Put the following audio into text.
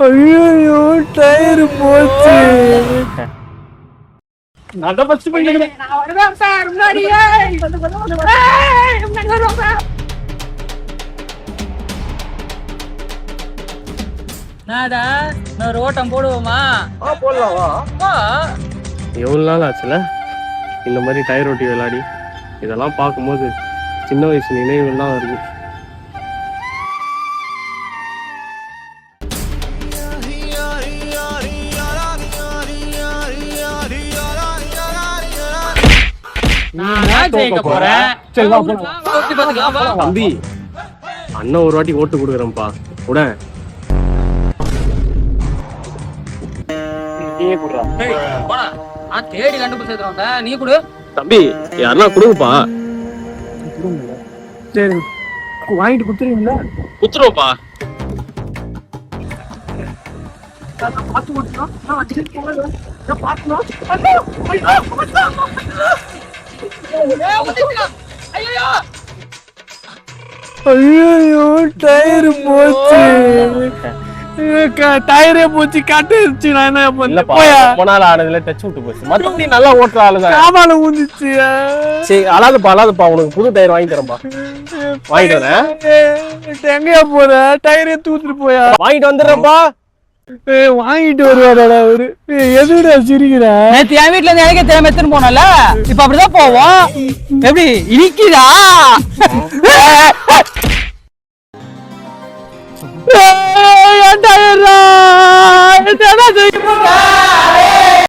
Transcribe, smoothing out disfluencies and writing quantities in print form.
ஐயோ டயர் போச்சு. நான் ஃபர்ஸ்ட் பண்ணிக்கிறேன். நான் வருவேன் சார் முன்னாடியே. முன்னாடி வருவேன் சார். நாடா நான் ரோட்டம் போடுவோமா? போடலாம் வா. வா. எவ்வளவு நாள் ஆச்சுல இந்த மாதிரி டயர் ஓட்டி விளையாடி. இதெல்லாம் பார்க்கும்போது சின்ன வயசு நினைவுலாம் வருது. தம்பி அண்ணன் ஒரு வாட்டி ஓட்டு கொடுக்குறேன்ப்பா கூட. தேடி கண்டுபிடிச்சிருக்கோம் நீ கொடு தம்பி யாருன்னா கொடுங்கப்பா. சரி வாங்கிட்டு குடுத்துறீங்களா? குத்துருவோப்பா. ஐயோ டயர் போச்சு. டயரே போச்சு காட்டுச்சு. நான் என்ன இல்லப்பா போயா ரொம்ப நாள் ஆனதுல டச் விட்டு போச்சு. மத்தபடி நல்லா ஓட்டுற ஆளுதான். காமால ஊந்துச்சு. சரி அழாதுப்பா உனக்கு புது டயர் வாங்கி தரேன்ப்பா. வாங்கிட்டு வரேன். எங்கயா போற? டயரே தூத்துட்டு போயா? வாங்கிட்டு வந்துடுறேன்ப்பா. வாங்கிட்டு வருவாடா அவரு. எதுடா சிரிக்கிற? நேத்து என் வீட்டுல இருந்து எனக்கே தெரியாம எடுத்துன்னு போனோம்ல. இப்ப அப்படிதான் போவோம். எப்படி இனிக்குதா? டயரா என்ன செய்ய போற?